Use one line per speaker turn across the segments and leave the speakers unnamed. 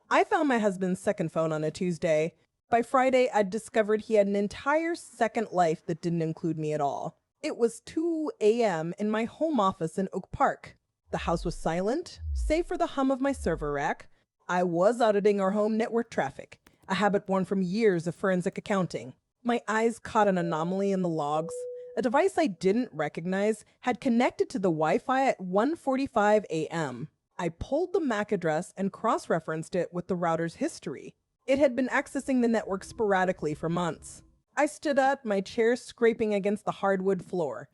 I found my husband's second phone on a Tuesday. By Friday, I'd discovered he had an entire second life that didn't include me at all. It was 2 a.m. in my home office in Oak Park. The house was silent, save for the hum of my server rack. I was auditing our home network traffic, a habit born from years of forensic accounting. My eyes caught an anomaly in the logs. A device I didn't recognize had connected to the Wi-Fi at 1:45 a.m. I pulled the MAC address and cross-referenced it with the router's history. It had been accessing the network sporadically for months. I stood up, my chair scraping against the hardwood floor.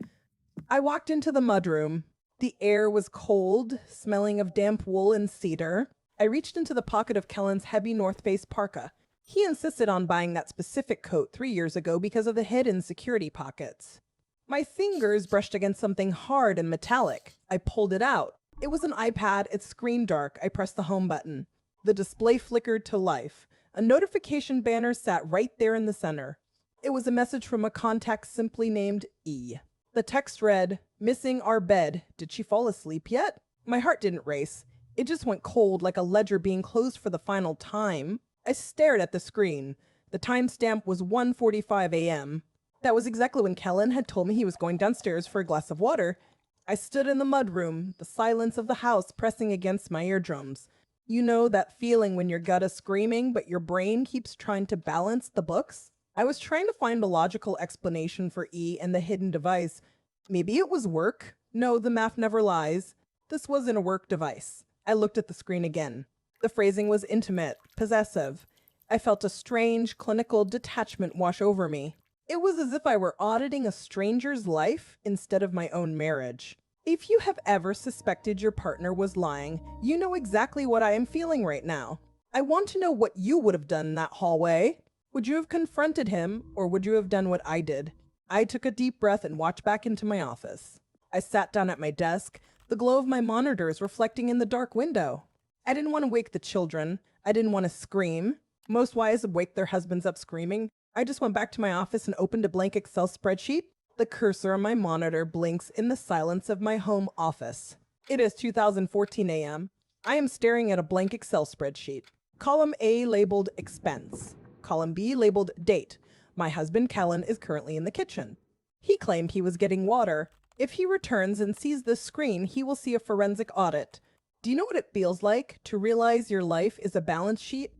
I walked into the mudroom. The air was cold, smelling of damp wool and cedar. I reached into the pocket of Kellen's heavy North Face parka. He insisted on buying that specific coat 3 years ago because of the hidden security pockets. My fingers brushed against something hard and metallic. I pulled it out. It was an iPad, its screen dark. I pressed the home button. The display flickered to life. A notification banner sat right there in the center. It was a message from a contact simply named E. The text read, "Missing our bed. Did she fall asleep yet?" My heart didn't race. It just went cold like a ledger being closed for the final time. I stared at the screen. The timestamp was 1:45 a.m. That was exactly when Kellen had told me he was going downstairs for a glass of water. I stood in the mudroom, the silence of the house pressing against my eardrums. You know that feeling when your gut is screaming, but your brain keeps trying to balance the books? I was trying to find a logical explanation for E and the hidden device. Maybe it was work? No, the math never lies. This wasn't a work device. I looked at the screen again. The phrasing was intimate, possessive. I felt a strange, clinical detachment wash over me. It was as if I were auditing a stranger's life instead of my own marriage. If you have ever suspected your partner was lying, you know exactly what I am feeling right now. I want to know what you would have done in that hallway. Would you have confronted him, or would you have done what I did? I took a deep breath and walked back into my office. I sat down at my desk, the glow of my monitors reflecting in the dark window. I didn't want to wake the children. I didn't want to scream. Most wives would wake their husbands up screaming. I just went back to my office and opened a blank Excel spreadsheet. The cursor on my monitor blinks in the silence of my home office. It is 2014 a.m. I am staring at a blank Excel spreadsheet. Column A labeled expense. Column B labeled date. My husband Kellen is currently in the kitchen. He claimed he was getting water. If he returns and sees this screen, he will see a forensic audit. Do you know what it feels like to realize your life is a balance sheet?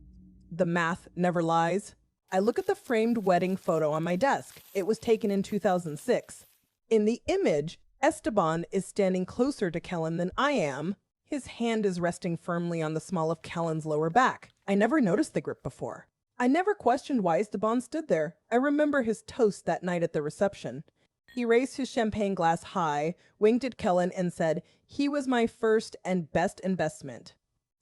The math never lies. I look at the framed wedding photo on my desk. It was taken in 2006. In the image, Esteban is standing closer to Kellen than I am. His hand is resting firmly on the small of Kellen's lower back. I never noticed the grip before. I never questioned why Esteban stood there. I remember his toast that night at the reception. He raised his champagne glass high, winked at Kellen, and said, "He was my first and best investment."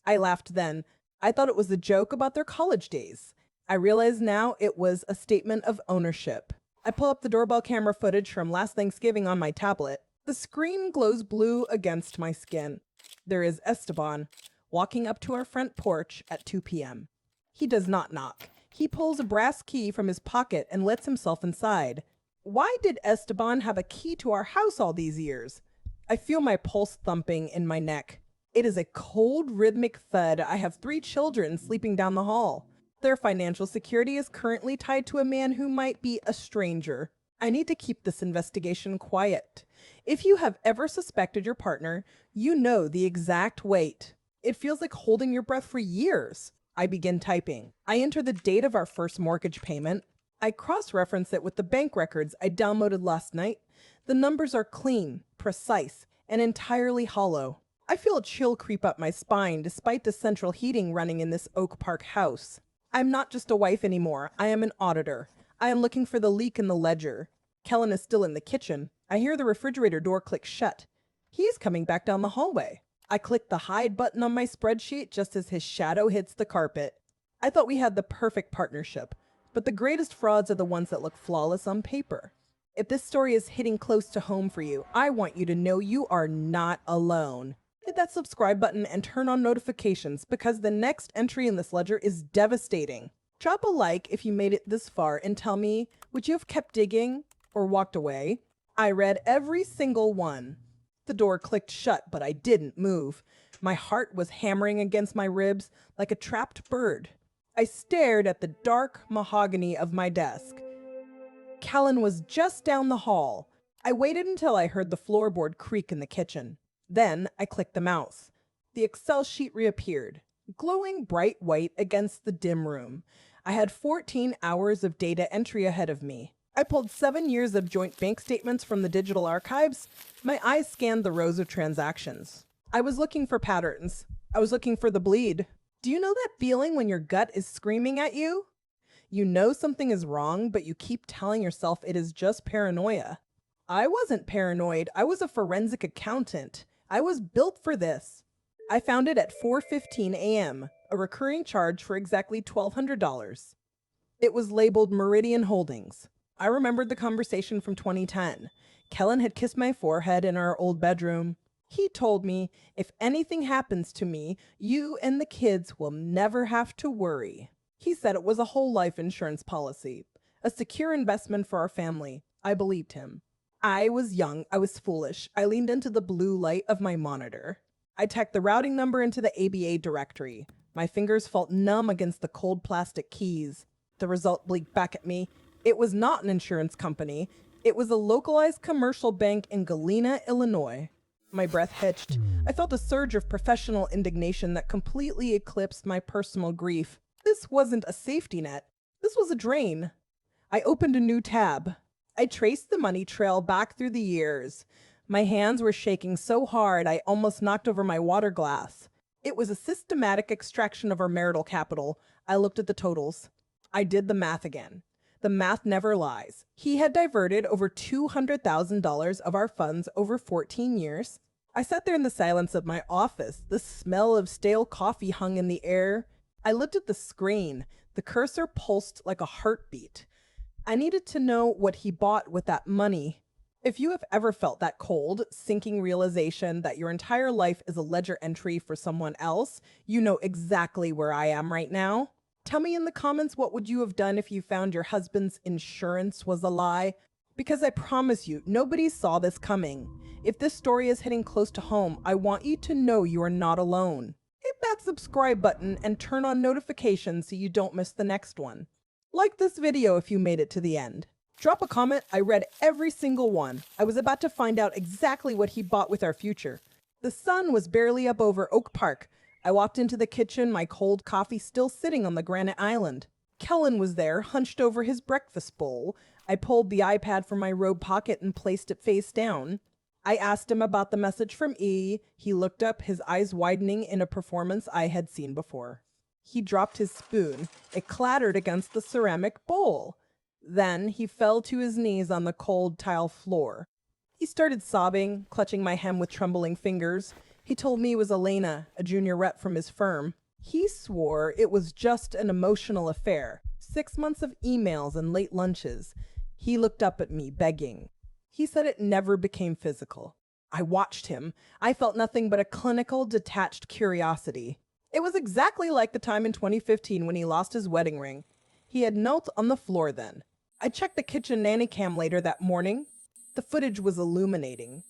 I laughed then. I thought it was a joke about their college days. I realize now it was a statement of ownership. I pull up the doorbell camera footage from last Thanksgiving on my tablet. The screen glows blue against my skin. There is Esteban, walking up to our front porch at 2 p.m. He does not knock. He pulls a brass key from his pocket and lets himself inside. Why did Esteban have a key to our house all these years? I feel my pulse thumping in my neck. It is a cold, rhythmic thud. I have 3 children sleeping down the hall. Their financial security is currently tied to a man who might be a stranger. I need to keep this investigation quiet. If you have ever suspected your partner, you know the exact weight. It feels like holding your breath for years. I begin typing. I enter the date of our first mortgage payment. I cross-reference it with the bank records I downloaded last night. The numbers are clean, precise, and entirely hollow. I feel a chill creep up my spine despite the central heating running in this Oak Park house. I'm not just a wife anymore. I am an auditor. I am looking for the leak in the ledger. Kellen is still in the kitchen. I hear the refrigerator door click shut. He's coming back down the hallway. I click the hide button on my spreadsheet just as his shadow hits the carpet. I thought we had the perfect partnership, but the greatest frauds are the ones that look flawless on paper. If this story is hitting close to home for you, I want you to know you are not alone. Hit that subscribe button and turn on notifications because the next entry in this ledger is devastating. Drop a like if you made it this far and tell me, would you have kept digging or walked away? I read every single one. The door clicked shut, but I didn't move. My heart was hammering against my ribs like a trapped bird. I stared at the dark mahogany of my desk. Kellen was just down the hall. I waited until I heard the floorboard creak in the kitchen. Then I clicked the mouse. The Excel sheet reappeared, glowing bright white against the dim room. I had 14 hours of data entry ahead of me. I pulled 7 years of joint bank statements from the digital archives. My eyes scanned the rows of transactions. I was looking for patterns. I was looking for the bleed. Do you know that feeling when your gut is screaming at you? You know something is wrong, but you keep telling yourself it is just paranoia. I wasn't paranoid. I was a forensic accountant. I was built for this. I found it at 4:15 a.m., a recurring charge for exactly $1,200. It was labeled Meridian Holdings. I remembered the conversation from 2010. Kellen had kissed my forehead in our old bedroom. He told me, if anything happens to me, you and the kids will never have to worry. He said it was a whole life insurance policy, a secure investment for our family. I believed him. I was young. I was foolish. I leaned into the blue light of my monitor. I typed the routing number into the ABA directory. My fingers felt numb against the cold plastic keys. The result blinked back at me. It was not an insurance company. It was a localized commercial bank in Galena, Illinois. My breath hitched. I felt a surge of professional indignation that completely eclipsed my personal grief. This wasn't a safety net. This was a drain. I opened a new tab. I traced the money trail back through the years. My hands were shaking so hard I almost knocked over my water glass. It was a systematic extraction of our marital capital. I looked at the totals. I did the math again. The math never lies. He had diverted over $200,000 of our funds over 14 years. I sat there in the silence of my office. The smell of stale coffee hung in the air. I looked at the screen. The cursor pulsed like a heartbeat. I needed to know what he bought with that money. If you have ever felt that cold, sinking realization that your entire life is a ledger entry for someone else, you know exactly where I am right now. Tell me in the comments, what would you have done if you found your husband's insurance was a lie? Because I promise you, nobody saw this coming. If this story is hitting close to home, I want you to know you are not alone. Hit that subscribe button and turn on notifications so you don't miss the next one. Like this video if you made it to the end. Drop a comment. I read every single one. I was about to find out exactly what he bought with our future. The sun was barely up over Oak Park. I walked into the kitchen, my cold coffee still sitting on the granite island. Kellen was there, hunched over his breakfast bowl. I pulled the iPad from my robe pocket and placed it face down. I asked him about the message from E. He looked up, his eyes widening in a performance I had seen before. He dropped his spoon. It clattered against the ceramic bowl. Then he fell to his knees on the cold tile floor. He started sobbing, clutching my hem with trembling fingers. He told me it was Elena, a junior rep from his firm. He swore it was just an emotional affair. 6 months of emails and late lunches. He looked up at me, begging. He said it never became physical. I watched him. I felt nothing but a clinical, detached curiosity. It was exactly like the time in 2015 when he lost his wedding ring. He had knelt on the floor then. I checked the kitchen nanny cam later that morning. The footage was illuminating.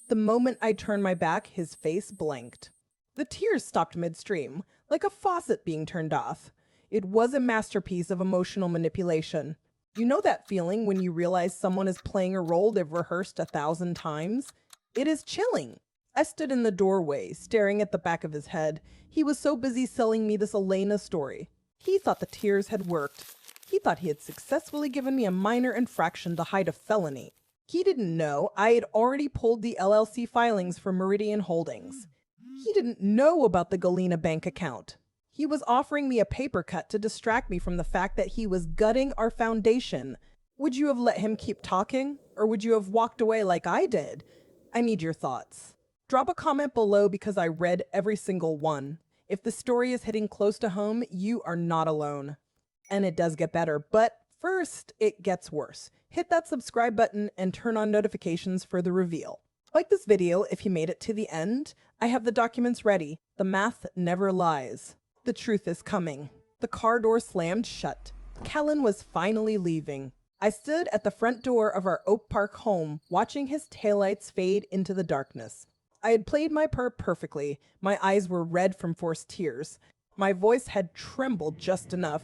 The moment I turned my back, his face blanked. The tears stopped midstream, like a faucet being turned off. It was a masterpiece of emotional manipulation. You know that feeling when you realize someone is playing a role they've rehearsed 1,000 times? It is chilling. I stood in the doorway, staring at the back of his head. He was so busy selling me this Elena story. He thought the tears had worked. He thought he had successfully given me a minor infraction to hide a felony. He didn't know I had already pulled the LLC filings for Meridian Holdings. He didn't know about the Galena bank account. He was offering me a paper cut to distract me from the fact that he was gutting our foundation. Would you have let him keep talking? Or would you have walked away like I did? I need your thoughts. Drop a comment below because I read every single one. If the story is hitting close to home, you are not alone. And it does get better, but first, it gets worse. Hit that subscribe button and turn on notifications for the reveal. Like this video if you made it to the end. I have the documents ready. The math never lies. The truth is coming. The car door slammed shut. Kellen was finally leaving. I stood at the front door of our Oak Park home, watching his taillights fade into the darkness. I had played my part perfectly. My eyes were red from forced tears. My voice had trembled just enough.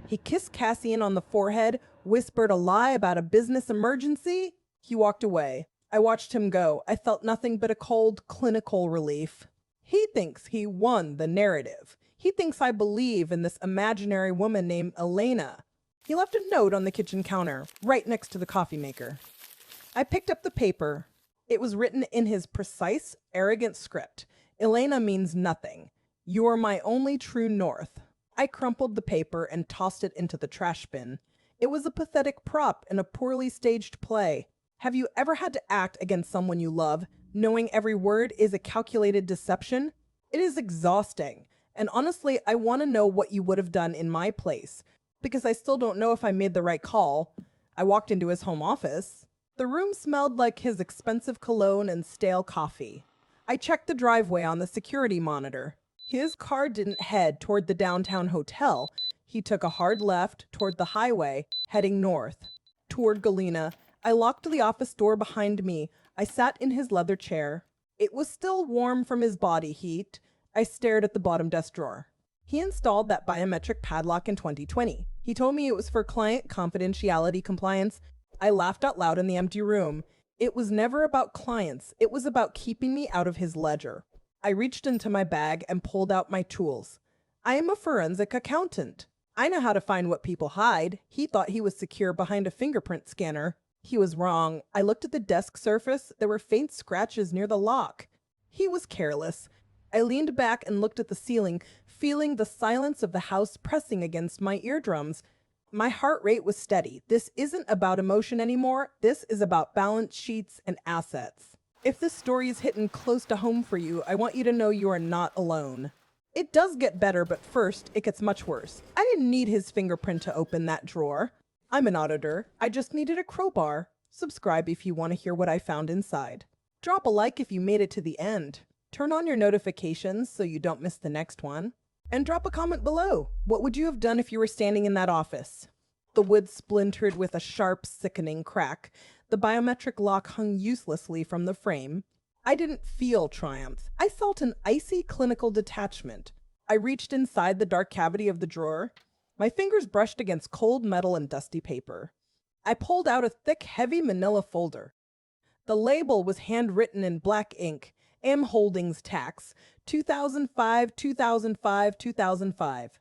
He kissed Cassian on the forehead, whispered a lie about a business emergency. He walked away. I watched him go. I felt nothing but a cold, clinical relief. He thinks he won the narrative. He thinks I believe in this imaginary woman named Elena. He left a note on the kitchen counter, right next to the coffee maker. I picked up the paper. It was written in his precise, arrogant script. Elena means nothing. You are my only true north. I crumpled the paper and tossed it into the trash bin. It was a pathetic prop in a poorly staged play. Have you ever had to act against someone you love, knowing every word is a calculated deception? It is exhausting. And honestly, I want to know what you would have done in my place, because I still don't know if I made the right call. I walked into his home office. The room smelled like his expensive cologne and stale coffee. I checked the driveway on the security monitor. His car didn't head toward the downtown hotel. He took a hard left toward the highway, heading north. Toward Galena, I locked the office door behind me. I sat in his leather chair. It was still warm from his body heat. I stared at the bottom desk drawer. He installed that biometric padlock in 2020. He told me it was for client confidentiality compliance. I laughed out loud in the empty room. It was never about clients. It was about keeping me out of his ledger. I reached into my bag and pulled out my tools. I am a forensic accountant. I know how to find what people hide. He thought he was secure behind a fingerprint scanner. He was wrong. I looked at the desk surface. There were faint scratches near the lock. He was careless. I leaned back and looked at the ceiling, feeling the silence of the house pressing against my eardrums. My heart rate was steady. This isn't about emotion anymore. This is about balance sheets and assets. If this story is hitting close to home for you, I want you to know you are not alone. It does get better, but first, it gets much worse. I didn't need his fingerprint to open that drawer. I'm an auditor. I just needed a crowbar. Subscribe if you want to hear what I found inside. Drop a like if you made it to the end. Turn on your notifications so you don't miss the next one. And drop a comment below. What would you have done if you were standing in that office? The wood splintered with a sharp, sickening crack. The biometric lock hung uselessly from the frame. I didn't feel triumph. I felt an icy clinical detachment. I reached inside the dark cavity of the drawer. My fingers brushed against cold metal and dusty paper. I pulled out a thick, heavy manila folder. The label was handwritten in black ink. M Holdings Tax, 2005, 2005, 2005.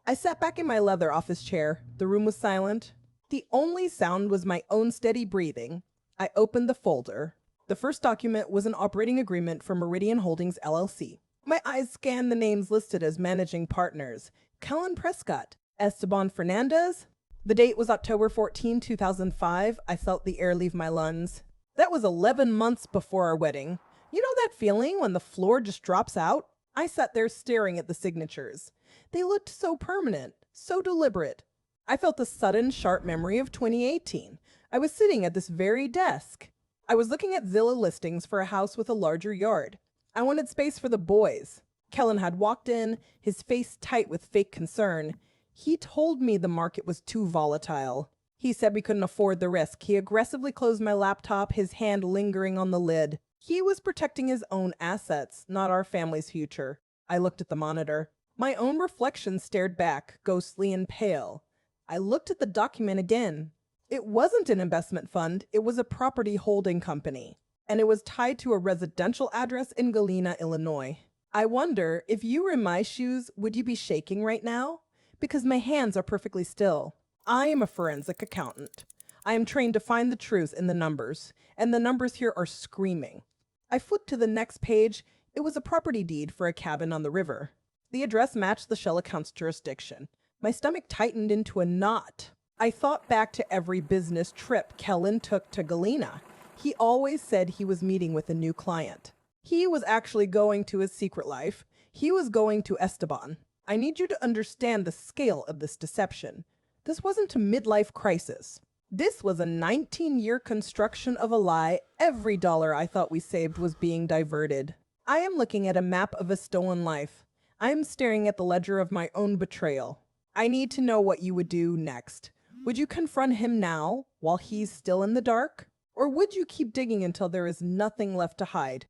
I sat back in my leather office chair. The room was silent. The only sound was my own steady breathing. I opened the folder. The first document was an operating agreement for Meridian Holdings, LLC. My eyes scanned the names listed as managing partners. Kellen Prescott, Esteban Fernandez. The date was October 14, 2005. I felt the air leave my lungs. That was 11 months before our wedding. You know that feeling when the floor just drops out? I sat there staring at the signatures. They looked so permanent, so deliberate. I felt a sudden, sharp memory of 2018. I was sitting at this very desk. I was looking at Zillow listings for a house with a larger yard. I wanted space for the boys. Kellen had walked in, his face tight with fake concern. He told me the market was too volatile. He said we couldn't afford the risk. He aggressively closed my laptop, his hand lingering on the lid. He was protecting his own assets, not our family's future. I looked at the monitor. My own reflection stared back, ghostly and pale. I looked at the document again. It wasn't an investment fund, it was a property holding company, and it was tied to a residential address in Galena, Illinois. I wonder, if you were in my shoes, would you be shaking right now? Because my hands are perfectly still. I am a forensic accountant. I am trained to find the truth in the numbers, and the numbers here are screaming. I flipped to the next page. It was a property deed for a cabin on the river. The address matched the shell account's jurisdiction. My stomach tightened into a knot. I thought back to every business trip Kellen took to Galena. He always said he was meeting with a new client. He was actually going to his secret life. He was going to Esteban. I need you to understand the scale of this deception. This wasn't a midlife crisis. This was a 19-year construction of a lie. Every dollar I thought we saved was being diverted. I am looking at a map of a stolen life. I am staring at the ledger of my own betrayal. I need to know what you would do next. Would you confront him now, while he's still in the dark? Or would you keep digging until there is nothing left to hide?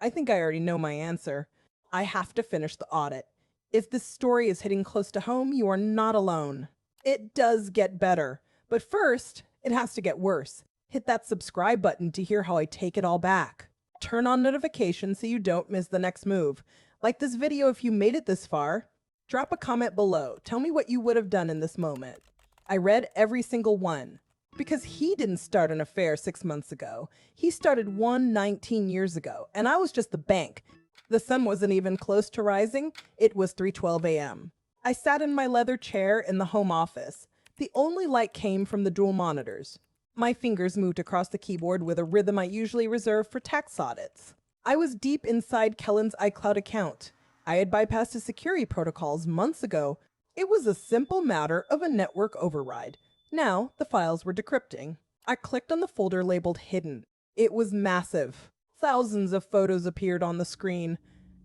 I think I already know my answer. I have to finish the audit. If this story is hitting close to home, you are not alone. It does get better, but first, it has to get worse. Hit that subscribe button to hear how I take it all back. Turn on notifications so you don't miss the next move. Like this video if you made it this far. Drop a comment below. Tell me what you would have done in this moment. I read every single one. Because he didn't start an affair 6 months ago. He started one 19 years ago, and I was just the bank. The sun wasn't even close to rising. It was 3:12 a.m. I sat in my leather chair in the home office. The only light came from the dual monitors. My fingers moved across the keyboard with a rhythm I usually reserve for tax audits. I was deep inside Kellen's iCloud account. I had bypassed his security protocols months ago. It was a simple matter of a network override. Now, the files were decrypting. I clicked on the folder labeled Hidden. It was massive. Thousands of photos appeared on the screen.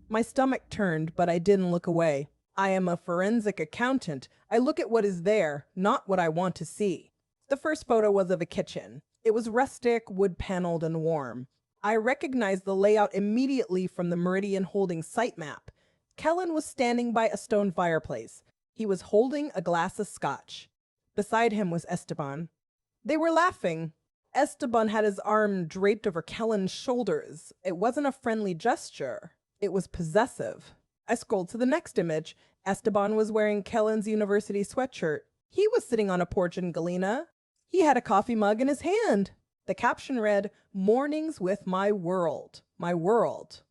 My stomach turned, but I didn't look away. I am a forensic accountant. I look at what is there, not what I want to see. The first photo was of a kitchen. It was rustic, wood-paneled, and warm. I recognized the layout immediately from the Meridian Holdings site map. Kellen was standing by a stone fireplace. He was holding a glass of scotch. Beside him was Esteban. They were laughing. Esteban had his arm draped over Kellen's shoulders. It wasn't a friendly gesture. It was possessive. I scrolled to the next image. Esteban was wearing Kellen's university sweatshirt. He was sitting on a porch in Galena. He had a coffee mug in his hand. The caption read, "Mornings with my world. My world."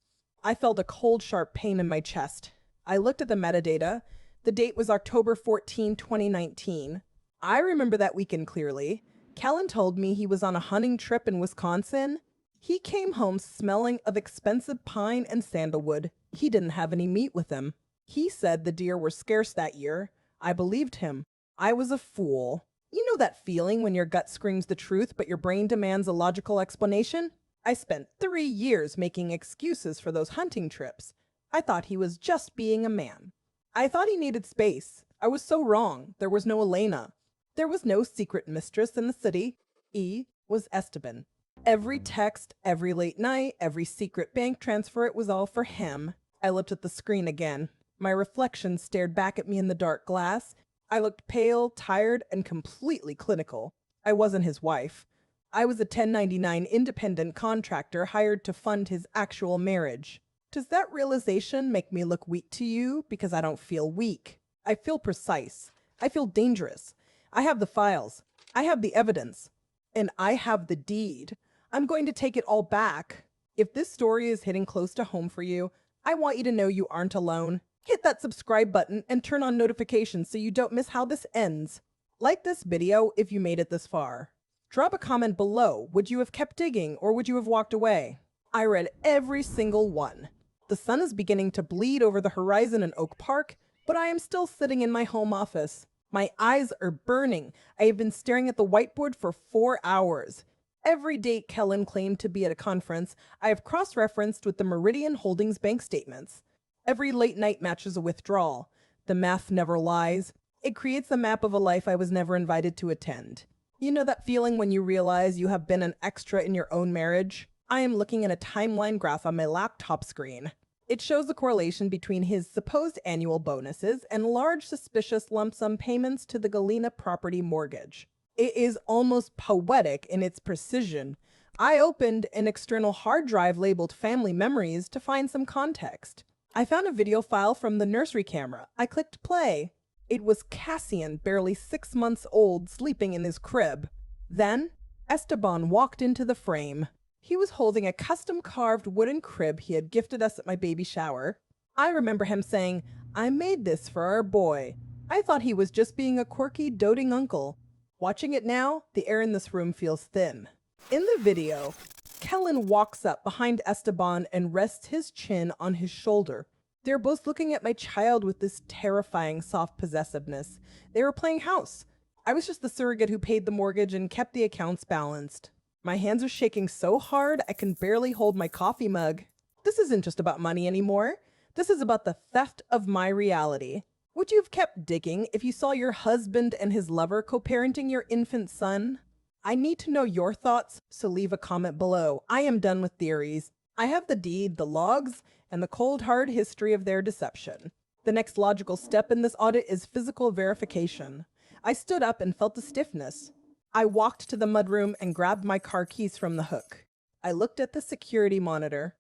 I felt a cold, sharp pain in my chest. I looked at the metadata. The date was October 14, 2019. I remember that weekend clearly. Kellen told me he was on a hunting trip in Wisconsin. He came home smelling of expensive pine and sandalwood. He didn't have any meat with him. He said the deer were scarce that year. I believed him. I was a fool. You know that feeling when your gut screams the truth, but your brain demands a logical explanation? I spent 3 years making excuses for those hunting trips. I thought he was just being a man. I thought he needed space. I was so wrong. There was no Elena. There was no secret mistress in the city. E was Esteban. Every text, every late night, every secret bank transfer, it was all for him. I looked at the screen again. My reflection stared back at me in the dark glass. I looked pale, tired, and completely clinical. I wasn't his wife. I was a 1099 independent contractor hired to fund his actual marriage. Does that realization make me look weak to you? Because I don't feel weak. I feel precise. I feel dangerous. I have the files. I have the evidence. And I have the deed. I'm going to take it all back. If this story is hitting close to home for you, I want you to know you aren't alone. Hit that subscribe button and turn on notifications so you don't miss how this ends. Like this video if you made it this far. Drop a comment below. Would you have kept digging or would you have walked away? I read every single one. The sun is beginning to bleed over the horizon in Oak Park, but I am still sitting in my home office. My eyes are burning. I have been staring at the whiteboard for 4 hours. Every date Kellen claimed to be at a conference, I have cross-referenced with the Meridian Holdings bank statements. Every late night matches a withdrawal. The math never lies. It creates a map of a life I was never invited to attend. You know that feeling when you realize you have been an extra in your own marriage? I am looking at a timeline graph on my laptop screen. It shows the correlation between his supposed annual bonuses and large suspicious lump sum payments to the Galena property mortgage. It is almost poetic in its precision. I opened an external hard drive labeled Family Memories to find some context. I found a video file from the nursery camera. I clicked play. It was Cassian, barely 6 months old, sleeping in his crib. Then, Esteban walked into the frame. He was holding a custom-carved wooden crib he had gifted us at my baby shower. I remember him saying, "I made this for our boy." I thought he was just being a quirky, doting uncle. Watching it now, the air in this room feels thin. In the video, Kellen walks up behind Esteban and rests his chin on his shoulder. They're both looking at my child with this terrifying soft possessiveness. They were playing house. I was just the surrogate who paid the mortgage and kept the accounts balanced. My hands are shaking so hard I can barely hold my coffee mug. This isn't just about money anymore. This is about the theft of my reality. Would you have kept digging if you saw your husband and his lover co-parenting your infant son? I need to know your thoughts, so leave a comment below. I am done with theories. I have the deed, the logs, and the cold hard history of their deception. The next logical step in this audit is physical verification. I stood up and felt a stiffness. I walked to the mudroom and grabbed my car keys from the hook. I looked at the security monitor.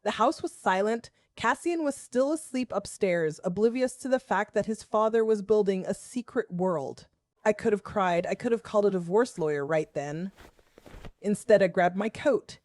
The house was silent. Cassian was still asleep upstairs, oblivious to the fact that his father was building a secret world. I could have cried. I could have called a divorce lawyer right then. Instead, I grabbed my coat.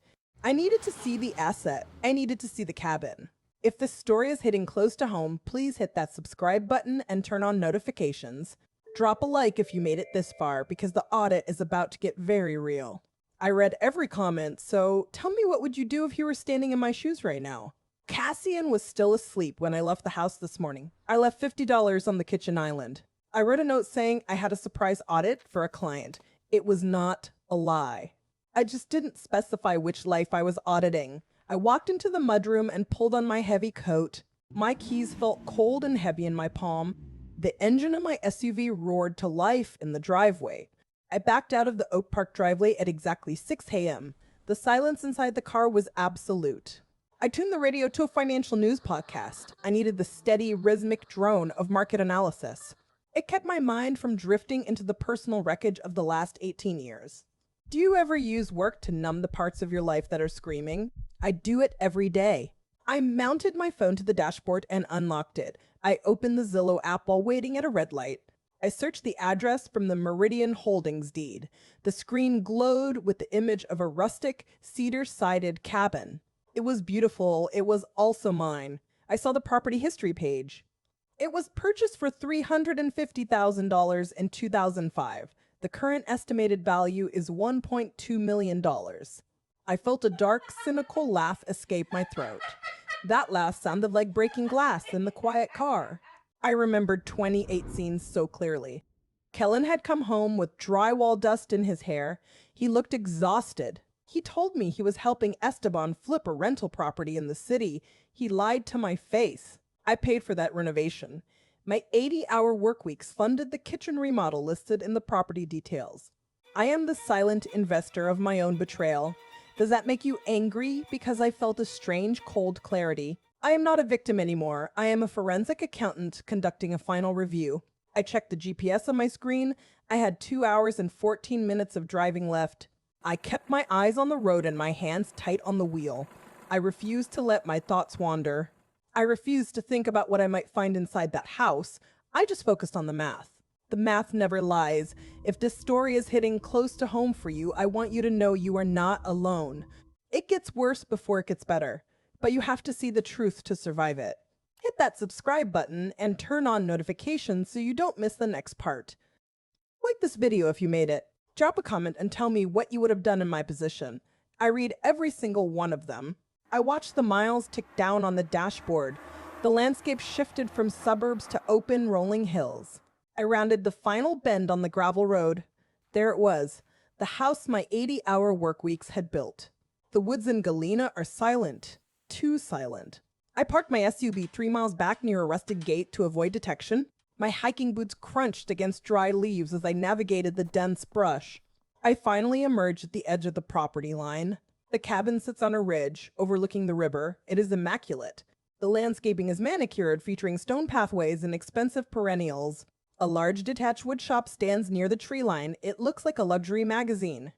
I needed to see the asset. I needed to see the cabin. If this story is hitting close to home, please hit that subscribe button and turn on notifications. Drop a like if you made it this far, because the audit is about to get very real. I read every comment, so tell me, what would you do if you were standing in my shoes right now? Cassian was still asleep when I left the house this morning. I left $50 on the kitchen island. I wrote a note saying I had a surprise audit for a client. It was not a lie. I just didn't specify which life I was auditing. I walked into the mudroom and pulled on my heavy coat. My keys felt cold and heavy in my palm. The engine of my SUV roared to life in the driveway. I backed out of the Oak Park driveway at exactly 6 a.m. The silence inside the car was absolute. I tuned the radio to a financial news podcast. I needed the steady, rhythmic drone of market analysis. It kept my mind from drifting into the personal wreckage of the last 18 years. Do you ever use work to numb the parts of your life that are screaming? I do it every day. I mounted my phone to the dashboard and unlocked it. I opened the Zillow app while waiting at a red light. I searched the address from the Meridian Holdings deed. The screen glowed with the image of a rustic, cedar-sided cabin. It was beautiful. It was also mine. I saw the property history page. It was purchased for $350,000 in 2005. The current estimated value is $1.2 million. I felt a dark, cynical laugh escape my throat. That laugh sounded like breaking glass in the quiet car. I remembered 28 scenes so clearly. Kellen had come home with drywall dust in his hair. He looked exhausted. He told me he was helping Esteban flip a rental property in the city. He lied to my face. I paid for that renovation. My 80-hour work weeks funded the kitchen remodel listed in the property details. I am the silent investor of my own betrayal. Does that make you angry? Because I felt a strange, cold clarity. I am not a victim anymore. I am a forensic accountant conducting a final review. I checked the GPS on my screen. I had 2 hours and 14 minutes of driving left. I kept my eyes on the road and my hands tight on the wheel. I refused to let my thoughts wander. I refused to think about what I might find inside that house. I just focused on the math. The math never lies. If this story is hitting close to home for you, I want you to know you are not alone. It gets worse before it gets better, but you have to see the truth to survive it. Hit that subscribe button and turn on notifications so you don't miss the next part. Like this video if you made it. Drop a comment and tell me what you would have done in my position. I read every single one of them. I watched the miles tick down on the dashboard. The landscape shifted from suburbs to open, rolling hills. I rounded the final bend on the gravel road. There it was, the house my 80-hour work weeks had built. The woods in Galena are silent, too silent. I parked my SUV 3 miles back near a rusted gate to avoid detection. My hiking boots crunched against dry leaves as I navigated the dense brush. I finally emerged at the edge of the property line. The cabin sits on a ridge overlooking the river. It is immaculate. The landscaping is manicured, featuring stone pathways and expensive perennials. A large detached wood shop stands near the tree line. It looks like a luxury magazine.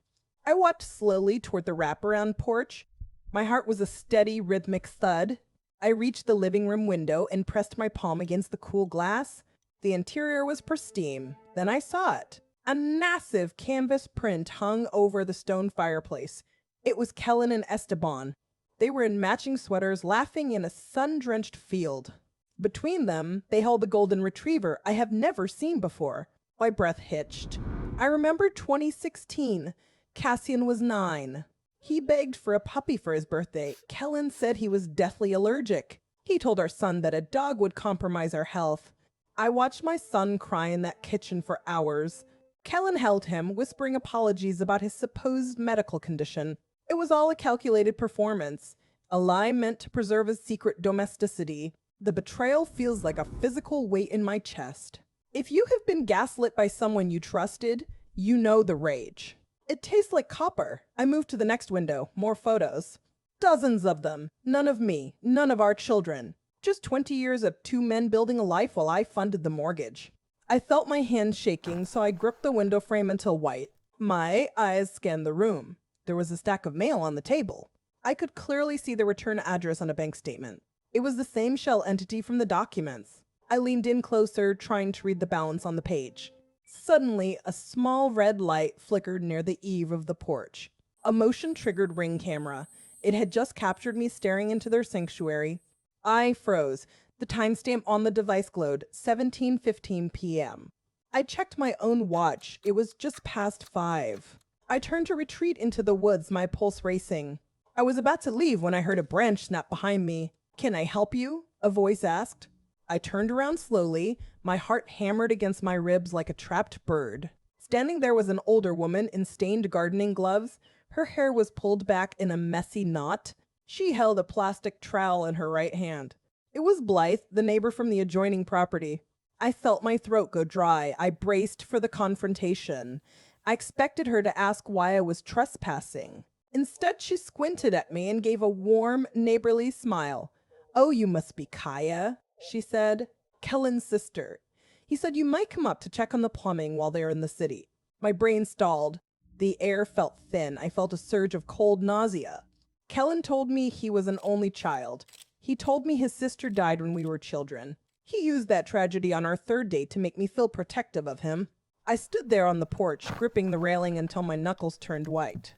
I walked slowly toward the wraparound porch. My heart was a steady, rhythmic thud. I reached the living room window and pressed my palm against the cool glass. The interior was pristine. Then I saw it. A massive canvas print hung over the stone fireplace. It was Kellen and Esteban. They were in matching sweaters, laughing in a sun-drenched field. Between them, they held the golden retriever I have never seen before. My breath hitched. I remembered 2016. Cassian was 9. He begged for a puppy for his birthday. Kellen said he was deathly allergic. He told our son that a dog would compromise our health. I watched my son cry in that kitchen for hours. Kellen held him, whispering apologies about his supposed medical condition. It was all a calculated performance, a lie meant to preserve his secret domesticity. The betrayal feels like a physical weight in my chest. If you have been gaslit by someone you trusted, you know the rage. It tastes like copper. I moved to the next window. More photos. Dozens of them. None of me. None of our children. Just 20 years of two men building a life while I funded the mortgage. I felt my hands shaking, so I gripped the window frame until white. My eyes scanned the room. There was a stack of mail on the table. I could clearly see the return address on a bank statement. It was the same shell entity from the documents. I leaned in closer, trying to read the balance on the page. Suddenly, a small red light flickered near the eave of the porch. A motion-triggered Ring camera. It had just captured me staring into their sanctuary. I froze. The timestamp on the device glowed, 17:15 p.m. I checked my own watch. It was just past 5. I turned to retreat into the woods, my pulse racing. I was about to leave when I heard a branch snap behind me. "Can I help you?" a voice asked. I turned around slowly, my heart hammered against my ribs like a trapped bird. Standing there was an older woman in stained gardening gloves. Her hair was pulled back in a messy knot. She held a plastic trowel in her right hand. It was Blythe, the neighbor from the adjoining property. I felt my throat go dry. I braced for the confrontation. I expected her to ask why I was trespassing. Instead, she squinted at me and gave a warm, neighborly smile. "Oh, you must be Kaya," she said. "Kellen's sister. He said you might come up to check on the plumbing while they're in the city." My brain stalled. The air felt thin. I felt a surge of cold nausea. Kellen told me he was an only child. He told me his sister died when we were children. He used that tragedy on our third date to make me feel protective of him. I stood there on the porch, gripping the railing until my knuckles turned white.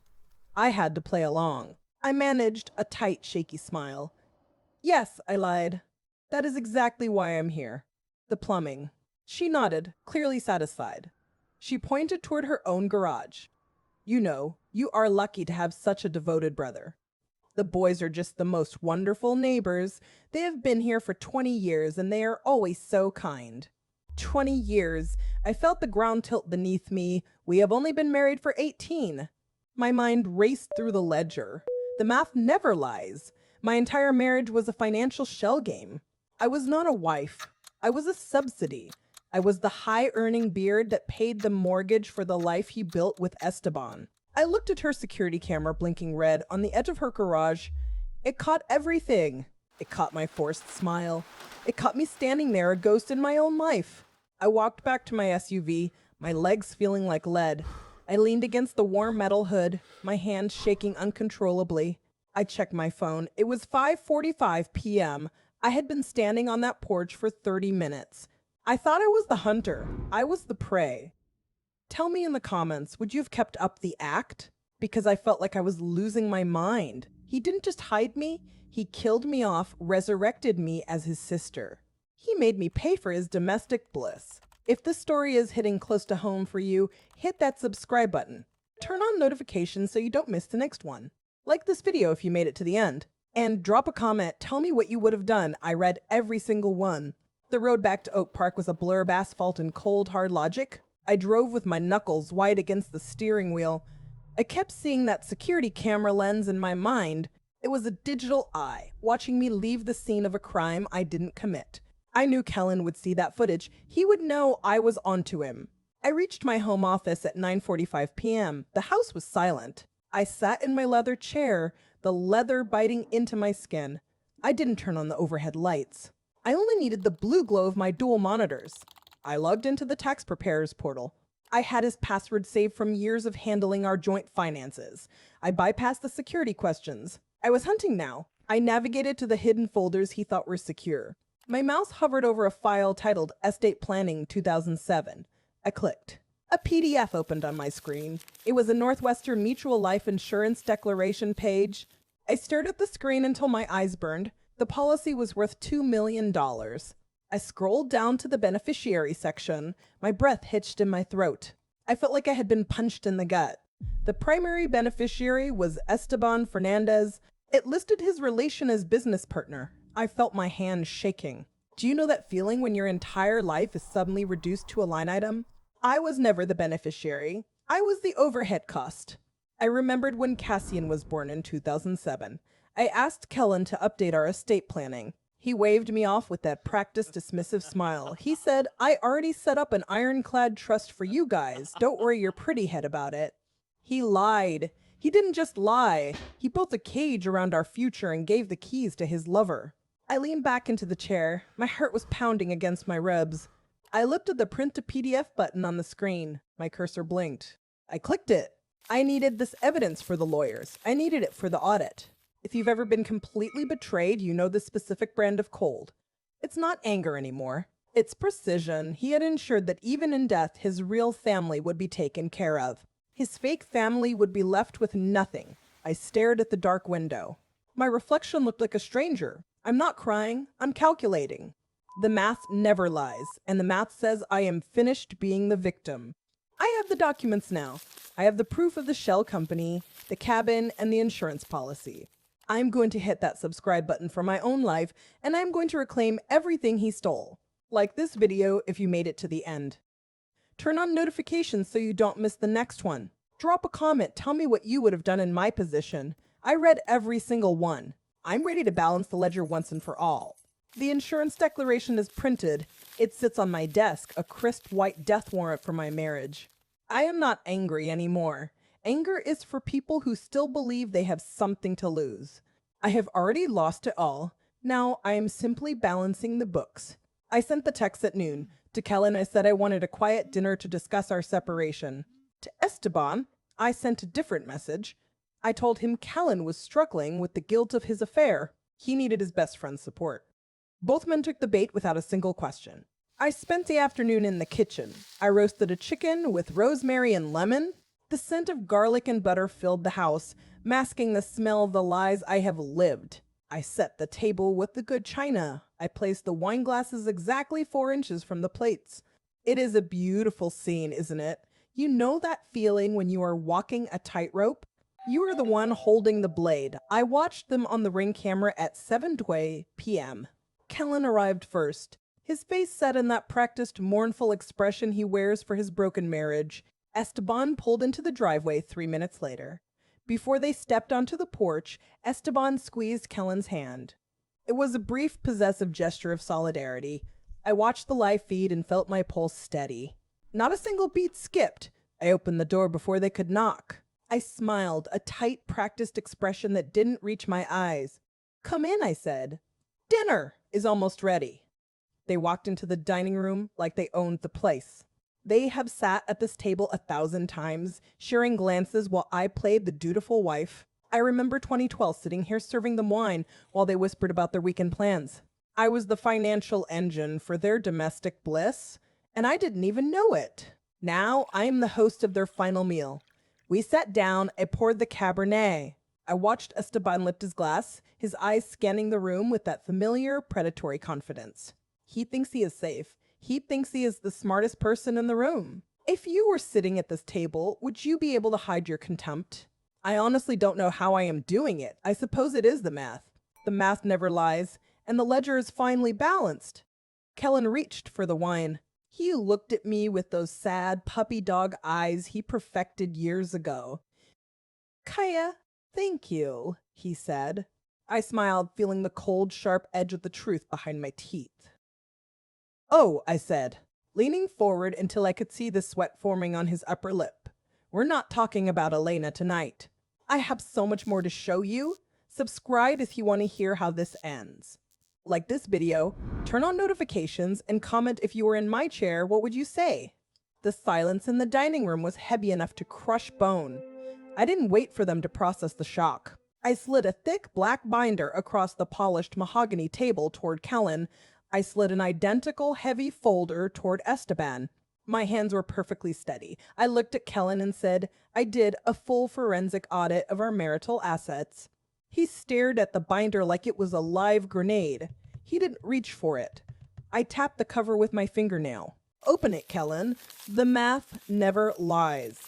I had to play along. I managed a tight, shaky smile. "Yes," I lied. "That is exactly why I'm here. The plumbing." She nodded, clearly satisfied. She pointed toward her own garage. "You know, you are lucky to have such a devoted brother. The boys are just the most wonderful neighbors. They have been here for 20 years and they are always so kind." 20 years. I felt the ground tilt beneath me. We have only been married for 18. My mind raced through the ledger. The math never lies. My entire marriage was a financial shell game. I was not a wife. I was a subsidy. I was the high-earning beard that paid the mortgage for the life he built with Esteban. I looked at her security camera blinking red on the edge of her garage. It caught everything. It caught my forced smile. It caught me standing there, a ghost in my own life. I walked back to my SUV, my legs feeling like lead. I leaned against the warm metal hood, my hands shaking uncontrollably. I checked my phone. It was 5:45 p.m. I had been standing on that porch for 30 minutes. I thought I was the hunter. I was the prey. Tell me in the comments, would you have kept up the act? Because I felt like I was losing my mind. He didn't just hide me, he killed me off, resurrected me as his sister. He made me pay for his domestic bliss. If this story is hitting close to home for you, hit that subscribe button. Turn on notifications so you don't miss the next one. Like this video if you made it to the end. And drop a comment, tell me what you would have done. I read every single one. The road back to Oak Park was a blur of asphalt and cold, hard logic. I drove with my knuckles wide against the steering wheel. I kept seeing that security camera lens in my mind. It was a digital eye, watching me leave the scene of a crime I didn't commit. I knew Kellen would see that footage. He would know I was onto him. I reached my home office at 9:45 p.m. The house was silent. I sat in my leather chair, the leather biting into my skin. I didn't turn on the overhead lights. I only needed the blue glow of my dual monitors. I logged into the tax preparer's portal. I had his password saved from years of handling our joint finances. I bypassed the security questions. I was hunting now. I navigated to the hidden folders he thought were secure. My mouse hovered over a file titled Estate Planning 2007. I clicked. A PDF opened on my screen. It was a Northwestern Mutual Life Insurance Declaration page. I stared at the screen until my eyes burned. The policy was worth $2 million. I scrolled down to the beneficiary section. My breath hitched in my throat. I felt like I had been punched in the gut. The primary beneficiary was Esteban Fernandez. It listed his relation as business partner. I felt my hands shaking. Do you know that feeling when your entire life is suddenly reduced to a line item? I was never the beneficiary. I was the overhead cost. I remembered when Cassian was born in 2007. I asked Kellen to update our estate planning. He waved me off with that practiced dismissive smile. He said, "I already set up an ironclad trust for you guys. Don't worry your pretty head about it." He lied. He didn't just lie. He built a cage around our future and gave the keys to his lover. I leaned back into the chair. My heart was pounding against my ribs. I lifted the print to PDF button on the screen. My cursor blinked. I clicked it. I needed this evidence for the lawyers. I needed it for the audit. If you've ever been completely betrayed, you know this specific brand of cold. It's not anger anymore. It's precision. He had ensured that even in death, his real family would be taken care of. His fake family would be left with nothing. I stared at the dark window. My reflection looked like a stranger. I'm not crying. I'm calculating. The math never lies, and the math says I am finished being the victim. I have the documents now. I have the proof of the shell company, the cabin, and the insurance policy. I'm going to hit that subscribe button for my own life, and I'm going to reclaim everything he stole. Like this video if you made it to the end. Turn on notifications so you don't miss the next one. Drop a comment, tell me what you would have done in my position. I read every single one. I'm ready to balance the ledger once and for all. The insurance declaration is printed. It sits on my desk, a crisp white death warrant for my marriage. I am not angry anymore. Anger is for people who still believe they have something to lose. I have already lost it all. Now I am simply balancing the books. I sent the text at noon. To Kellen, I said I wanted a quiet dinner to discuss our separation. To Esteban, I sent a different message. I told him Kellen was struggling with the guilt of his affair. He needed his best friend's support. Both men took the bait without a single question. I spent the afternoon in the kitchen. I roasted a chicken with rosemary and lemon. The scent of garlic and butter filled the house, masking the smell of the lies I have lived. I set the table with the good china. I placed the wine glasses exactly 4 inches from the plates. It is a beautiful scene, isn't it? You know that feeling when you are walking a tightrope? You are the one holding the blade. I watched them on the Ring camera at 7:20 p.m. Kellen arrived first. His face set in that practiced, mournful expression he wears for his broken marriage. Esteban pulled into the driveway 3 minutes later. Before they stepped onto the porch, Esteban squeezed Kellen's hand. It was a brief, possessive gesture of solidarity. I watched the live feed and felt my pulse steady. Not a single beat skipped. I opened the door before they could knock. I smiled, a tight, practiced expression that didn't reach my eyes. "Come in," I said. "Dinner is almost ready." They walked into the dining room like they owned the place. They have sat at this table 1,000 times, sharing glances while I played the dutiful wife. I remember 2012 sitting here serving them wine while they whispered about their weekend plans. I was the financial engine for their domestic bliss, and I didn't even know it. Now I am the host of their final meal. We sat down, I poured the Cabernet. I watched Esteban lift his glass, his eyes scanning the room with that familiar, predatory confidence. He thinks he is safe. He thinks he is the smartest person in the room. If you were sitting at this table, would you be able to hide your contempt? I honestly don't know how I am doing it. I suppose it is the math. The math never lies, and the ledger is finely balanced. Kellen reached for the wine. He looked at me with those sad puppy dog eyes he perfected years ago. "Kaya, thank you," he said. I smiled, feeling the cold, sharp edge of the truth behind my teeth. "Oh," I said, leaning forward until I could see the sweat forming on his upper lip. "We're not talking about Elena tonight. I have so much more to show you. Subscribe if you want to hear how this ends. Like this video, turn on notifications, and comment if you were in my chair, what would you say?" The silence in the dining room was heavy enough to crush bone. I didn't wait for them to process the shock. I slid a thick black binder across the polished mahogany table toward Kellen. I slid an identical heavy folder toward Esteban. My hands were perfectly steady. I looked at Kellen and said, "I did a full forensic audit of our marital assets." He stared at the binder like it was a live grenade. He didn't reach for it. I tapped the cover with my fingernail. "Open it, Kellen. The math never lies."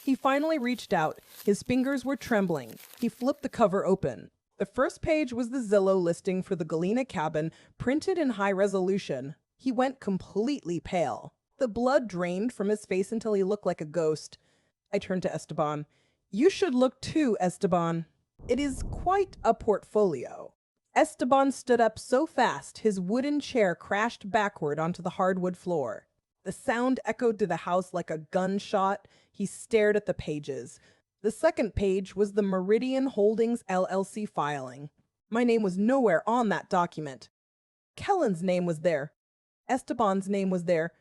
He finally reached out. His fingers were trembling. He flipped the cover open. The first page was the Zillow listing for the Galena cabin, printed in high resolution. He went completely pale. The blood drained from his face until he looked like a ghost. I turned to Esteban. "You should look too, Esteban. It is quite a portfolio." Esteban stood up so fast, his wooden chair crashed backward onto the hardwood floor. The sound echoed to the house like a gunshot. He stared at the pages. The second page was the Meridian Holdings LLC filing. My name was nowhere on that document. Kellen's name was there. Esteban's name was there.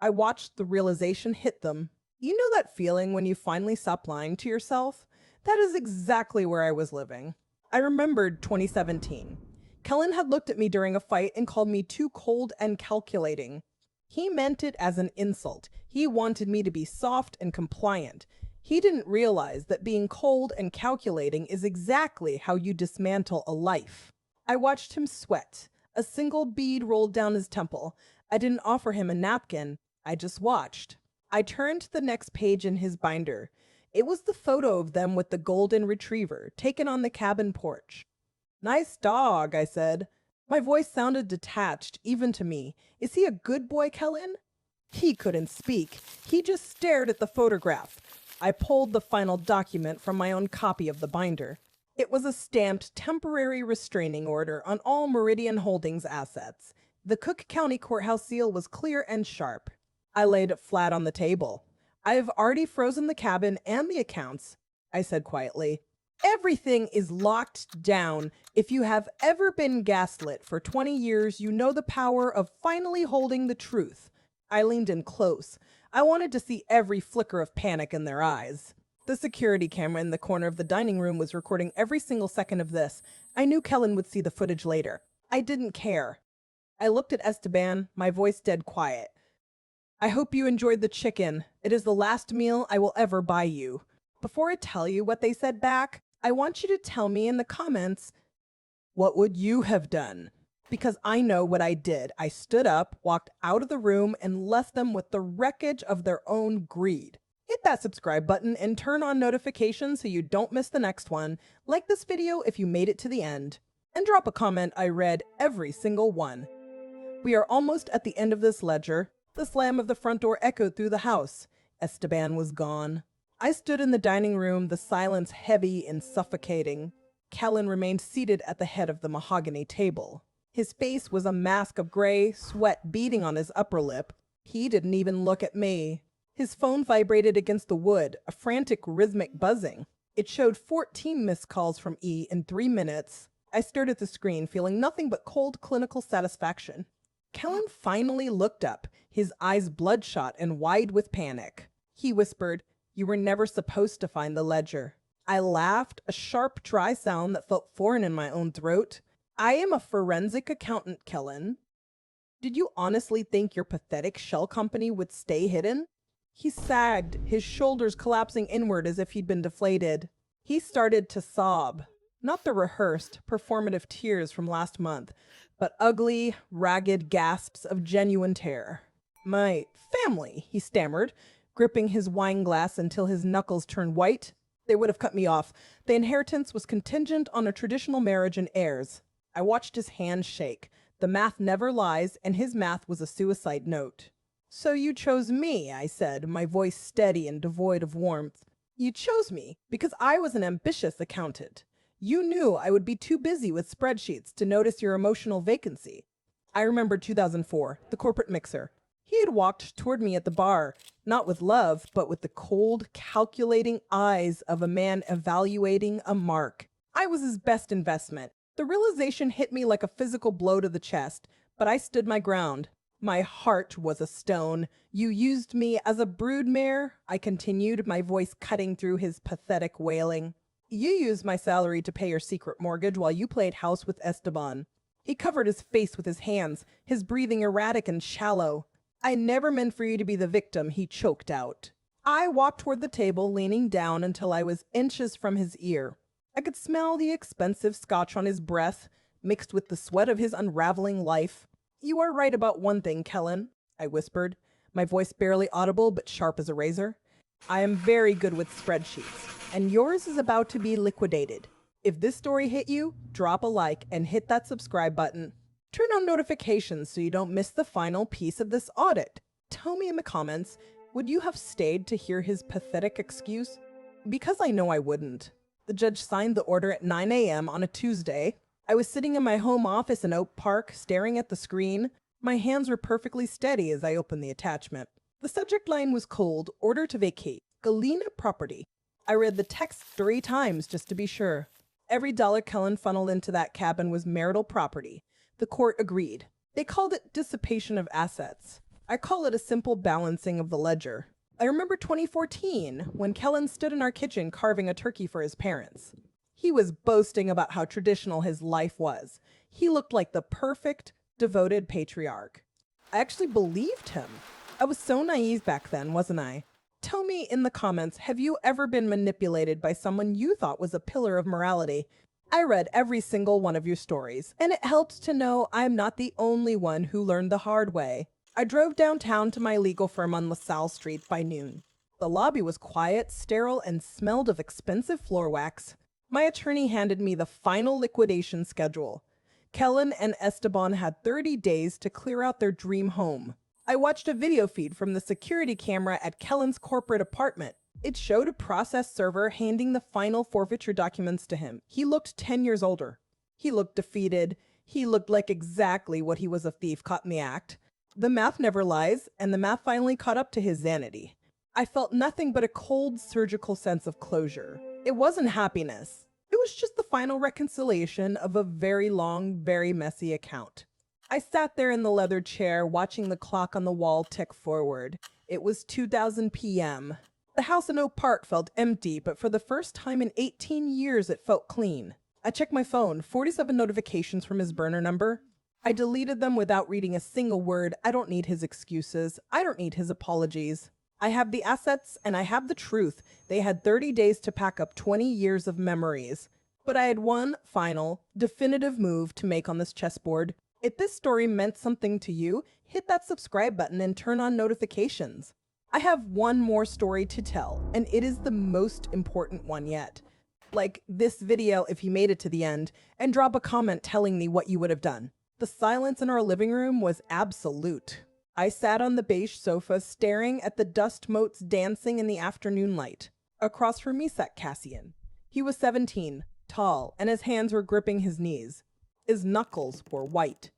I watched the realization hit them. You know that feeling when you finally stop lying to yourself? That is exactly where I was living. I remembered 2017. Kellen had looked at me during a fight and called me too cold and calculating. He meant it as an insult. He wanted me to be soft and compliant. He didn't realize that being cold and calculating is exactly how you dismantle a life. I watched him sweat. A single bead rolled down his temple. I didn't offer him a napkin. I just watched. I turned to the next page in his binder. It was the photo of them with the golden retriever, taken on the cabin porch. "Nice dog," I said. My voice sounded detached, even to me. "Is he a good boy, Kellen?" He couldn't speak. He just stared at the photograph. I pulled the final document from my own copy of the binder. It was a stamped temporary restraining order on all Meridian Holdings assets. The Cook County Courthouse seal was clear and sharp. I laid it flat on the table. "I have already frozen the cabin and the accounts," I said quietly. "Everything is locked down. If you have ever been gaslit for 20 years, you know the power of finally holding the truth." I leaned in close. I wanted to see every flicker of panic in their eyes. The security camera in the corner of the dining room was recording every single second of this. I knew Kellen would see the footage later. I didn't care. I looked at Esteban, my voice dead quiet. "I hope you enjoyed the chicken. It is the last meal I will ever buy you." Before I tell you what they said back, I want you to tell me in the comments, what would you have done? Because I know what I did. I stood up, walked out of the room, and left them with the wreckage of their own greed. Hit that subscribe button and turn on notifications so you don't miss the next one. Like this video if you made it to the end. And drop a comment. I read every single one. We are almost at the end of this ledger. The slam of the front door echoed through the house. Esteban was gone. I stood in the dining room, the silence heavy and suffocating. Kellen remained seated at the head of the mahogany table. His face was a mask of gray, sweat beading on his upper lip. He didn't even look at me. His phone vibrated against the wood, a frantic rhythmic buzzing. It showed 14 missed calls from E in 3 minutes. I stared at the screen, feeling nothing but cold clinical satisfaction. Kellen finally looked up, his eyes bloodshot and wide with panic. He whispered, "You were never supposed to find the ledger." I laughed, a sharp, dry sound that felt foreign in my own throat. "I am a forensic accountant, Kellen. Did you honestly think your pathetic shell company would stay hidden?" He sagged, his shoulders collapsing inward as if he'd been deflated. He started to sob. Not the rehearsed, performative tears from last month, but ugly, ragged gasps of genuine terror. "My family," he stammered, gripping his wine glass until his knuckles turned white. "They would have cut me off. The inheritance was contingent on a traditional marriage and heirs." I watched his hand shake. The math never lies, and his math was a suicide note. "So you chose me," I said, my voice steady and devoid of warmth. "You chose me because I was an ambitious accountant. You knew I would be too busy with spreadsheets to notice your emotional vacancy." I remembered 2004, the corporate mixer. He had walked toward me at the bar, not with love, but with the cold, calculating eyes of a man evaluating a mark. I was his best investment. The realization hit me like a physical blow to the chest, but I stood my ground. My heart was a stone. "You used me as a broodmare," I continued, my voice cutting through his pathetic wailing. "You used my salary to pay your secret mortgage while you played house with Esteban." He covered his face with his hands, his breathing erratic and shallow. "I never meant for you to be the victim," he choked out. I walked toward the table, leaning down until I was inches from his ear. I could smell the expensive scotch on his breath, mixed with the sweat of his unraveling life. "You are right about one thing, Kellen," I whispered, my voice barely audible but sharp as a razor. "I am very good with spreadsheets, and yours is about to be liquidated. If this story hit you, drop a like and hit that subscribe button. Turn on notifications so you don't miss the final piece of this audit. Tell me in the comments, would you have stayed to hear his pathetic excuse? Because I know I wouldn't." The judge signed the order at 9 a.m. on a Tuesday. I was sitting in my home office in Oak Park, staring at the screen. My hands were perfectly steady as I opened the attachment. The subject line was cold, order to vacate, Galena property. I read the text 3 times just to be sure. Every dollar Kellen funneled into that cabin was marital property. The court agreed. They called it dissipation of assets. I call it a simple balancing of the ledger. I remember 2014 when Kellen stood in our kitchen carving a turkey for his parents. He was boasting about how traditional his life was. He looked like the perfect, devoted patriarch. I actually believed him. I was so naive back then, wasn't I? Tell me in the comments, have you ever been manipulated by someone you thought was a pillar of morality? I read every single one of your stories, and it helped to know I'm not the only one who learned the hard way. I drove downtown to my legal firm on LaSalle Street by noon. The lobby was quiet, sterile, and smelled of expensive floor wax. My attorney handed me the final liquidation schedule. Kellen and Esteban had 30 days to clear out their dream home. I watched a video feed from the security camera at Kellen's corporate apartment. It showed a process server handing the final forfeiture documents to him. He looked 10 years older. He looked defeated. He looked like exactly what he was, a thief caught in the act. The math never lies, and the math finally caught up to his sanity. I felt nothing but a cold, surgical sense of closure. It wasn't happiness. It was just the final reconciliation of a very long, very messy account. I sat there in the leather chair watching the clock on the wall tick forward. It was 2:00 p.m. The house in Oak Park felt empty, but for the first time in 18 years it felt clean. I checked my phone, 47 notifications from his burner number. I deleted them without reading a single word. I don't need his excuses. I don't need his apologies. I have the assets and I have the truth. They had 30 days to pack up 20 years of memories. But I had one final, definitive move to make on this chessboard. If this story meant something to you, hit that subscribe button and turn on notifications. I have one more story to tell, and it is the most important one yet. Like this video if you made it to the end, and drop a comment telling me what you would have done. The silence in our living room was absolute. I sat on the beige sofa staring at the dust motes dancing in the afternoon light. Across from me sat Cassian. He was 17, tall, and his hands were gripping his knees. His knuckles were white.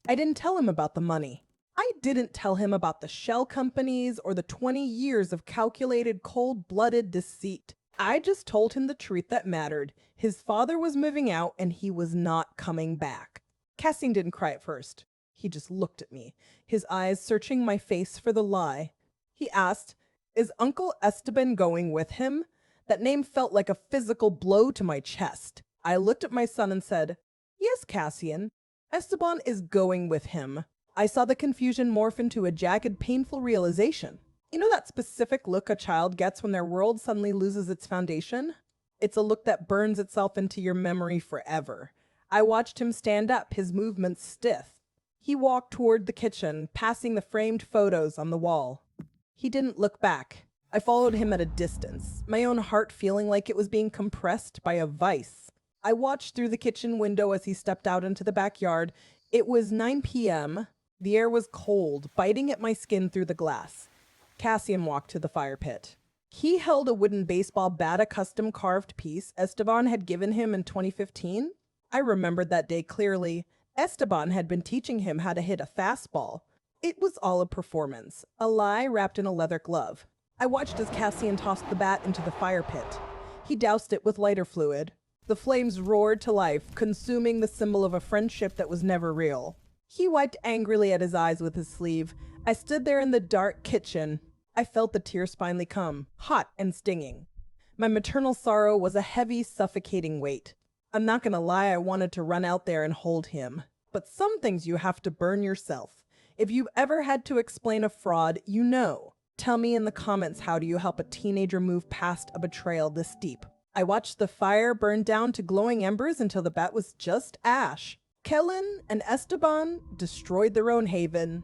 I didn't tell him about the money. I didn't tell him about the shell companies or the 20 years of calculated, cold-blooded deceit. I just told him the truth that mattered. His father was moving out and he was not coming back. Cassian didn't cry at first. He just looked at me, his eyes searching my face for the lie. He asked, "Is Uncle Esteban going with him?" That name felt like a physical blow to my chest. I looked at my son and said, "Yes, Cassian, Esteban is going with him." I saw the confusion morph into a jagged, painful realization. You know that specific look a child gets when their world suddenly loses its foundation? It's a look that burns itself into your memory forever. I watched him stand up, his movements stiff. He walked toward the kitchen, passing the framed photos on the wall. He didn't look back. I followed him at a distance, my own heart feeling like it was being compressed by a vice. I watched through the kitchen window as he stepped out into the backyard. It was 9 p.m. The air was cold, biting at my skin through the glass. Cassian walked to the fire pit. He held a wooden baseball bat, a custom carved piece Esteban had given him in 2015. I remembered that day clearly. Esteban had been teaching him how to hit a fastball. It was all a performance, a lie wrapped in a leather glove. I watched as Cassian tossed the bat into the fire pit. He doused it with lighter fluid. The flames roared to life, consuming the symbol of a friendship that was never real. He wiped angrily at his eyes with his sleeve. I stood there in the dark kitchen. I felt the tears finally come, hot and stinging. My maternal sorrow was a heavy, suffocating weight. I'm not gonna lie, I wanted to run out there and hold him. But some things you have to burn yourself. If you've ever had to explain a fraud, you know. Tell me in the comments, how do you help a teenager move past a betrayal this deep? I watched the fire burn down to glowing embers until the bat was just ash. Kellen and Esteban destroyed their own haven,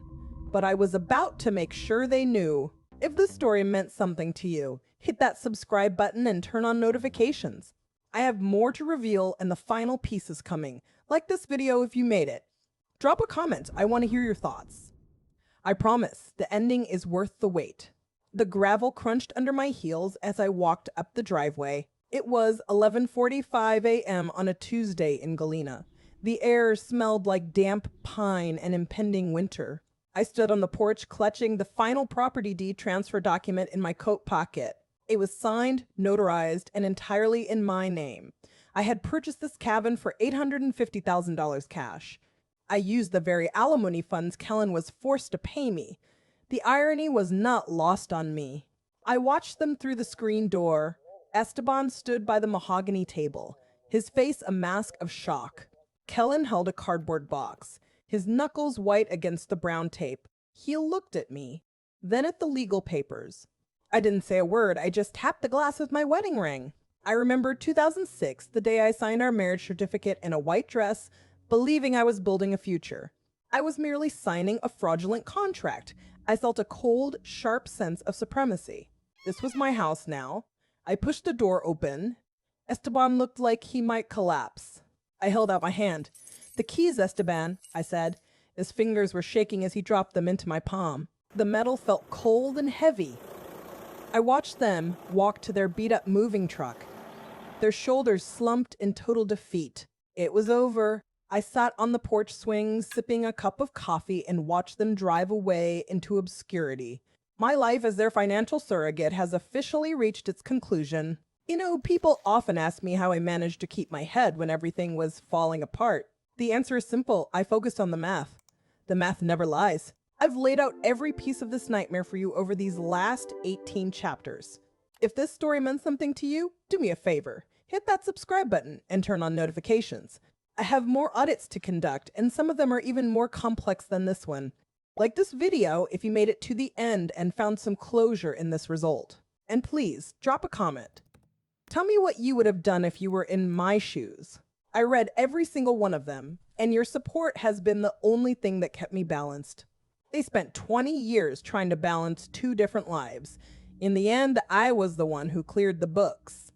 but I was about to make sure they knew. If this story meant something to you, hit that subscribe button and turn on notifications. I have more to reveal and the final piece is coming. Like this video if you made it. Drop a comment, I want to hear your thoughts. I promise, the ending is worth the wait. The gravel crunched under my heels as I walked up the driveway. It was 11:45 a.m. on a Tuesday in Galena. The air smelled like damp pine and impending winter. I stood on the porch clutching the final property deed transfer document in my coat pocket. It was signed, notarized, and entirely in my name. I had purchased this cabin for $850,000 cash. I used the very alimony funds Kellen was forced to pay me. The irony was not lost on me. I watched them through the screen door. Esteban stood by the mahogany table, his face a mask of shock. Kellen held a cardboard box, his knuckles white against the brown tape. He looked at me, then at the legal papers. I didn't say a word, I just tapped the glass with my wedding ring. I remembered 2006, the day I signed our marriage certificate in a white dress, believing I was building a future. I was merely signing a fraudulent contract. I felt a cold, sharp sense of supremacy. This was my house now. I pushed the door open. Esteban looked like he might collapse. I held out my hand. "The keys, Esteban," I said. His fingers were shaking as he dropped them into my palm. The metal felt cold and heavy. I watched them walk to their beat-up moving truck. Their shoulders slumped in total defeat. It was over. I sat on the porch swing, sipping a cup of coffee, and watched them drive away into obscurity. My life as their financial surrogate has officially reached its conclusion. You know, people often ask me how I managed to keep my head when everything was falling apart. The answer is simple. I focused on the math. The math never lies. I've laid out every piece of this nightmare for you over these last 18 chapters. If this story meant something to you, do me a favor. Hit that subscribe button and turn on notifications. I have more audits to conduct, and some of them are even more complex than this one. Like this video if you made it to the end and found some closure in this result. And please, drop a comment. Tell me what you would have done if you were in my shoes. I read every single one of them, and your support has been the only thing that kept me balanced. They spent 20 years trying to balance two different lives. In the end, I was the one who cleared the books.